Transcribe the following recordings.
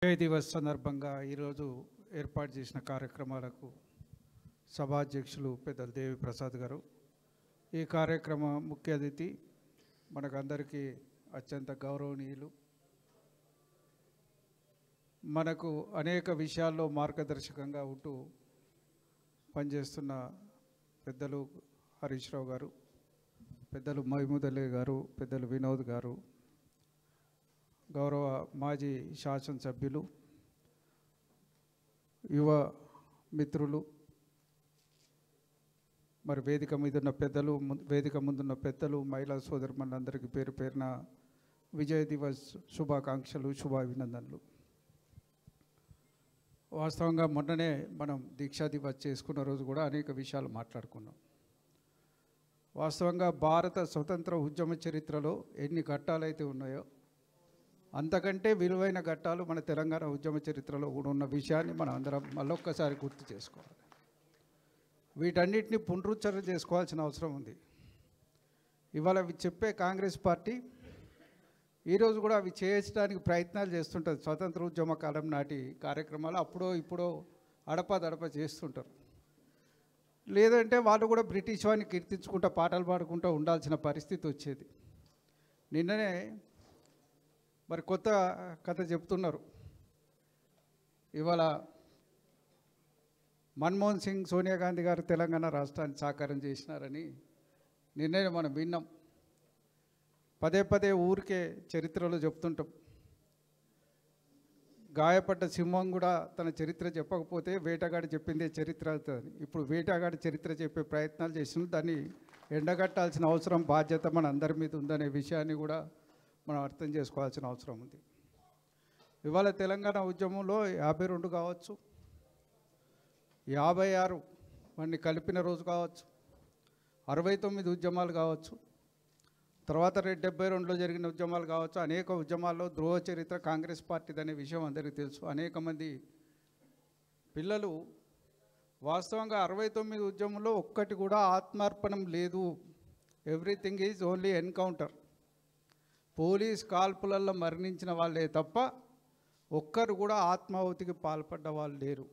విజయ్ దివస్ సందర్భంగా ఈరోజు ఏర్పాటు చేసిన కార్యక్రమాలకు సభాధ్యక్షులు పెద్దలు దేవి ప్రసాద్ గారు, ఈ కార్యక్రమ ముఖ్య అతిథి మనకందరికీ అత్యంత గౌరవనీయులు, మనకు అనేక విషయాల్లో మార్గదర్శకంగా ఉంటూ పనిచేస్తున్న పెద్దలు హరీష్ రావు గారు, పెద్దలు మహమూద్ అలీ గారు, పెద్దలు వినోద్ గారు, గౌరవ మాజీ శాసనసభ్యులు, యువ మిత్రులు, మరి వేదిక మీదున్న పెద్దలు, వేదిక ముందున్న పెద్దలు, మహిళా సోదరుమణులందరికీ పేరు పేరున విజయ్ దివస్ శుభాకాంక్షలు, శుభాభినందనలు. వాస్తవంగా మొన్ననే మనం దీక్షా దివస్ చేసుకున్న రోజు కూడా అనేక విషయాలు మాట్లాడుకున్నాం. వాస్తవంగా భారత స్వతంత్ర ఉద్యమ చరిత్రలో ఎన్ని ఘట్టాలైతే ఉన్నాయో అంతకంటే విలువైన ఘట్టాలు మన తెలంగాణ ఉద్యమ చరిత్రలో కూడా ఉన్న విషయాన్ని మనం అందరం మళ్ళొక్కసారి గుర్తు చేసుకోవాలి. వీటన్నిటిని పునరుద్ధరణ చేసుకోవాల్సిన అవసరం ఉంది. ఇవాళ అవి చెప్పే కాంగ్రెస్ పార్టీ ఈరోజు కూడా అవి చేయడానికి ప్రయత్నాలు చేస్తుంటుంది. స్వతంత్ర ఉద్యమ కాలం నాటి కార్యక్రమాలు అప్పుడో ఇప్పుడో అడపదడప చేస్తుంటారు. లేదంటే వాళ్ళు కూడా బ్రిటిష్ వారిని కీర్తించుకుంటూ పాటలు పాడుకుంటూ ఉండాల్సిన పరిస్థితి వచ్చేది. నిన్ననే మరి కొత్త కథ చెప్తున్నారు. ఇవాళ మన్మోహన్ సింగ్, సోనియా గాంధీ గారు తెలంగాణ రాష్ట్రాన్ని సాకారం చేసినారని నిన్ననే మనం విన్నాం. పదే పదే ఊరికే చరిత్రలో చెప్తుంటాం. గాయపడ్డ సింహం కూడా తన చరిత్ర చెప్పకపోతే వేటగాడు చెప్పిందే చరిత్ర అవుతుంది. ఇప్పుడు వేటగాడి చరిత్ర చెప్పే ప్రయత్నాలు చేసిన దాన్ని ఎండగట్టాల్సిన అవసరం, బాధ్యత మన అందరి మీద ఉందనే విషయాన్ని కూడా మనం అర్థం చేసుకోవాల్సిన అవసరం ఉంది. ఇవాళ తెలంగాణ ఉద్యమంలో 52 కావచ్చు, 56 వాడిని కలిపిన రోజు కావచ్చు, 69 ఉద్యమాలు కావచ్చు, తర్వాత 72లో జరిగిన ఉద్యమాలు కావచ్చు, అనేక ఉద్యమాల్లో ద్రోహ చరిత్ర కాంగ్రెస్ పార్టీది అనే విషయం అందరికీ తెలుసు. అనేక మంది పిల్లలు వాస్తవంగా 69 ఉద్యమంలో ఒక్కటి కూడా ఆత్మార్పణం లేదు. Everything is only encounter. Police కాల్పులలో మరణించిన వాళ్ళే తప్ప ఒక్కరు కూడా ఆత్మాహుతికి పాల్పడ్డ వాళ్ళు లేరు.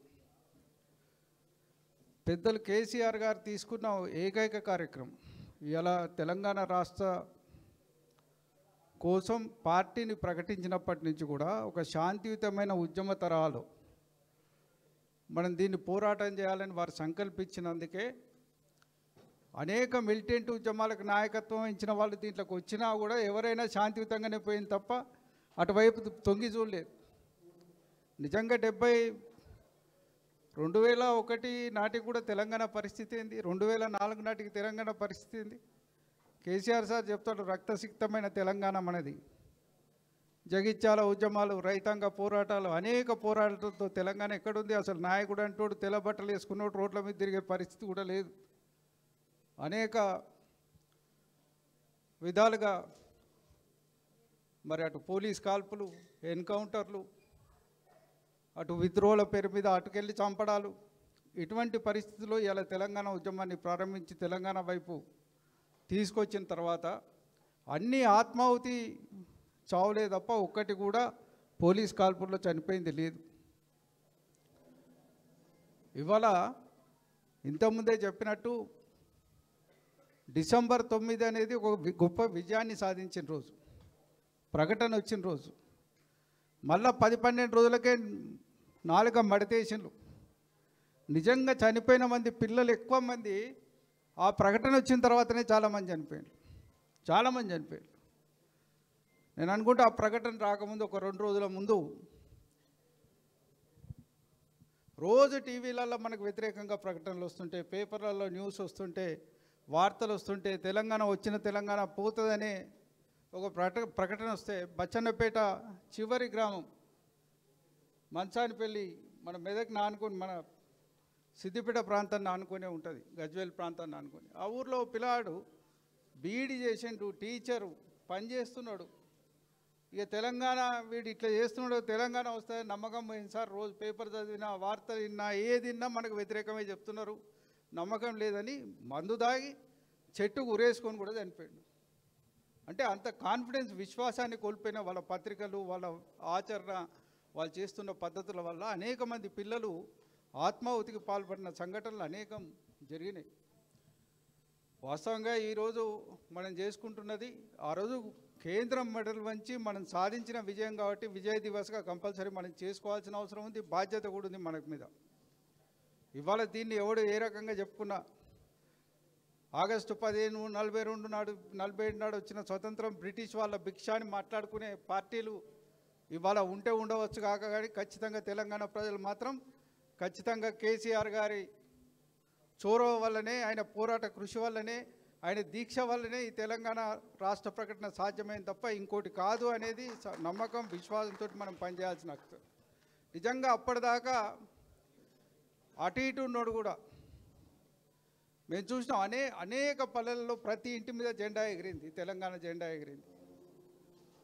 పెద్దలు కేసీఆర్ గారు తీసుకున్న ఏకైక కార్యక్రమం ఇలా తెలంగాణ రాష్ట్ర కోసం పార్టీని ప్రకటించినప్పటి నుంచి కూడా ఒక శాంతియుతమైన ఉద్యమ తరాలు మనం దీన్ని పోరాటం చేయాలని వారు సంకల్పించినందుకే అనేక మిలిటెంట్ ఉద్యమాలకు నాయకత్వం వహించిన వాళ్ళు దీంట్లోకి వచ్చినా కూడా ఎవరైనా శాంతియుతంగానే పోయింది తప్ప అటువైపు తొంగి చూడలేదు. నిజంగా 2001 నాటికి కూడా తెలంగాణ పరిస్థితి ఏంది, 2004 నాటికి తెలంగాణ పరిస్థితి ఏంది? కేసీఆర్ సార్ చెప్తాడు, రక్తసిక్తమైన తెలంగాణ మనది. జగిత్యాల ఉద్యమాలు, రైతాంగ పోరాటాలు, అనేక పోరాటాలతో తెలంగాణ ఎక్కడుంది? అసలు నాయకుడు అంటోడు తెల్ల బట్టలు వేసుకున్నోడు రోడ్ల మీద తిరిగే పరిస్థితి కూడా లేదు. అనేక విధాలుగా మరి అటు పోలీస్ కాల్పులు, ఎన్కౌంటర్లు, అటు విద్రోహాల పేరు మీద అటుకెళ్ళి చంపడాలు, ఇటువంటి పరిస్థితుల్లో ఇలా తెలంగాణ ఉద్యమాన్ని ప్రారంభించి తెలంగాణ వైపు తీసుకొచ్చిన తర్వాత అన్ని ఆత్మాహుతి చావులే తప్ప ఒక్కటి కూడా పోలీస్ కాల్పుల్లో చనిపోయింది లేదు. ఇవాళ ఇంతకుముందే చెప్పినట్టు డిసెంబర్ 9 అనేది ఒక గొప్ప విజయాన్ని సాధించిన రోజు, ప్రకటన వచ్చిన రోజు. మళ్ళా 10-12 రోజులకే నాలుక మడతేసిండ్రు. నిజంగా చనిపోయిన మంది పిల్లలు ఎక్కువ మంది ఆ ప్రకటన వచ్చిన తర్వాతనే చాలామంది చనిపోయారు. నేను అనుకుంటా ఆ ప్రకటన రాకముందు ఒక 2 రోజుల ముందు రోజు టీవీలలో మనకు వ్యతిరేకంగా ప్రకటనలు వస్తుంటే, పేపర్లలో న్యూస్ వస్తుంటే, వార్తలు వస్తుంటే, తెలంగాణ పోతుందనే ఒక ప్రకటన వస్తే బచ్చన్నపేట చివరి గ్రామం మంచానిపల్లి, మన మెదక్ని ఆనుకొని, మన సిద్దిపేట ప్రాంతాన్ని ఆనుకొనే ఉంటుంది, గజ్వేల్ ప్రాంతాన్ని ఆనుకొని. ఆ ఊర్లో పిల్లాడు బీఈడీ చేసిండు, టీచరు పనిచేస్తున్నాడు. ఇక తెలంగాణ వీడు ఇట్లా చేస్తున్నాడు, తెలంగాణ వస్తుంది నమ్మకం పోయింది సార్. రోజు పేపర్ చదివినా, వార్తలు విన్నా, ఏది విన్నా మనకు వ్యతిరేకమే చెప్తున్నారు, నమ్మకం లేదని మందు దాగి చెట్టుకు ఉరేసుకొని కూడా చనిపోయాడు. అంటే అంత కాన్ఫిడెన్స్, విశ్వాసాన్ని కోల్పోయిన వాళ్ళ పత్రికలు, వాళ్ళ ఆచరణ, వాళ్ళు చేస్తున్న పద్ధతుల వల్ల అనేక మంది పిల్లలు ఆత్మాహుతికి పాల్పడిన సంఘటనలు అనేకం జరిగినాయి. వాస్తవంగా ఈరోజు మనం చేసుకుంటున్నది ఆ రోజు కేంద్రం మెడల్ వంచి మనం సాధించిన విజయం కాబట్టి విజయ్ దివస్గా కంపల్సరీ మనం చేసుకోవాల్సిన అవసరం ఉంది, బాధ్యత కూడా ఉంది మనకు మీద. ఇవాళ దీన్ని ఎవడు ఏ రకంగా చెప్పుకున్నా ఆగస్టు 1542 నాడు 47 నాడు వచ్చిన స్వతంత్రం బ్రిటిష్ వాళ్ళ భిక్షాన్ని మాట్లాడుకునే పార్టీలు ఇవాళ ఉంటే ఉండవచ్చు కాక కానీ ఖచ్చితంగా తెలంగాణ ప్రజలు మాత్రం ఖచ్చితంగా కేసీఆర్ గారి చొరవ వల్లనే, ఆయన పోరాట కృషి వల్లనే, ఆయన దీక్ష వల్లనే ఈ తెలంగాణ రాష్ట్ర ప్రకటన సాధ్యమైంది తప్ప ఇంకోటి కాదు అనేది నమ్మకం, విశ్వాసంతో మనం పనిచేయాల్సిన అవసరం. నిజంగా అప్పటిదాకా అటు ఇటు ఉన్నాడు కూడా మేము చూసినాం. అనేక పల్లెల్లో ప్రతి ఇంటి మీద జెండా ఎగిరింది, తెలంగాణ జెండా ఎగిరింది.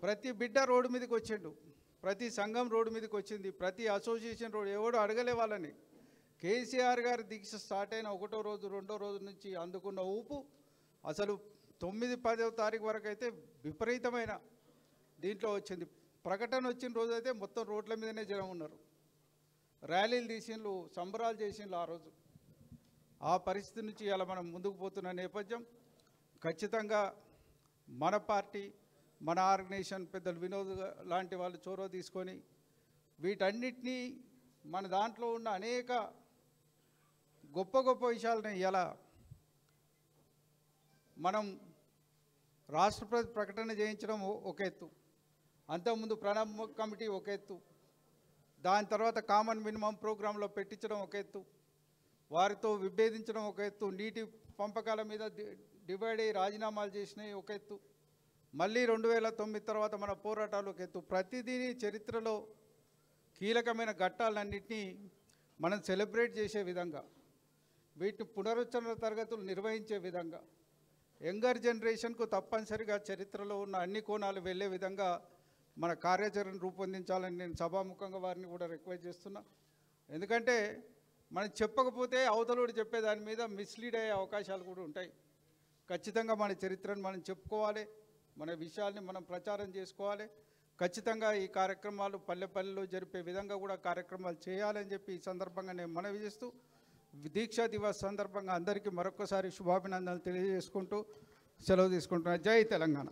ప్రతి బిడ్డ రోడ్డు మీదకి వచ్చిండు, ప్రతి సంఘం రోడ్డు మీదకి వచ్చింది, ప్రతి అసోసియేషన్ రోడ్డు. ఎవడు అడగలే వాళ్ళని. కేసీఆర్ గారి దీక్ష స్టార్ట్ అయిన 1వ రోజు 2వ రోజు నుంచి అందుకున్న ఊపు అసలు 9, 10వ తారీఖు వరకు అయితే విపరీతమైన దీంట్లో వచ్చింది. ప్రకటన వచ్చిన రోజు అయితే మొత్తం రోడ్ల మీదనే జనం ఉన్నారు, ర్యాలీలు తీసిండ్రు, సంబరాలు చేసిండ్రు ఆ రోజు. ఆ పరిస్థితి నుంచి ఇలా మనం ముందుకు పోతున్న నేపథ్యం ఖచ్చితంగా మన పార్టీ, మన ఆర్గనైజేషన్ పెద్దలు వినోద్ లాంటి వాళ్ళు చొరవ తీసుకొని వీటన్నిటినీ మన దాంట్లో ఉన్న అనేక గొప్ప గొప్ప విషయాలని ఇలా మనం రాష్ట్రపతి ప్రకటన చేయించడం ఒక ఎత్తు, అంతకుముందు ప్రణబ్ కమిటీ ఒక ఎత్తు, దాని తర్వాత కామన్ మినిమం ప్రోగ్రాంలో పెట్టించడం ఒక ఎత్తు, వారితో విభేదించడం ఒక ఎత్తు, నీటి పంపకాల మీద డివైడ్ అయ్యి రాజీనామాలు చేసినవి ఒక ఎత్తు, మళ్ళీ 2009 తర్వాత మన పోరాటాలు ఒక ఎత్తు. ప్రతిదీ చరిత్రలో కీలకమైన ఘట్టాలన్నింటినీ మనం సెలబ్రేట్ చేసే విధంగా, వీటిని పునరుద్ధరణ తరగతులు నిర్వహించే విధంగా, యంగర్ జనరేషన్కు తప్పనిసరిగా చరిత్రలో ఉన్న అన్ని కోణాలు వెళ్ళే విధంగా మన కార్యాచరణ రూపొందించాలని నేను సభాముఖంగా వారిని కూడా రిక్వెస్ట్ చేస్తున్నా. ఎందుకంటే మనం చెప్పకపోతే అవతలోడు చెప్పే దాని మీద మిస్లీడ్ అయ్యే అవకాశాలు కూడా ఉంటాయి. ఖచ్చితంగా మన చరిత్రను మనం చెప్పుకోవాలి, మన విషయాల్ని మనం ప్రచారం చేసుకోవాలి. ఖచ్చితంగా ఈ కార్యక్రమాలు పల్లెల్లో జరిపే విధంగా కూడా కార్యక్రమాలు చేయాలని చెప్పి ఈ సందర్భంగా నేను మనవి చేస్తూ దీక్షా దివస్ సందర్భంగా అందరికీ మరొకసారి శుభాభినందనలు తెలియజేసుకుంటూ సెలవు తీసుకుంటున్నాను. జై తెలంగాణ.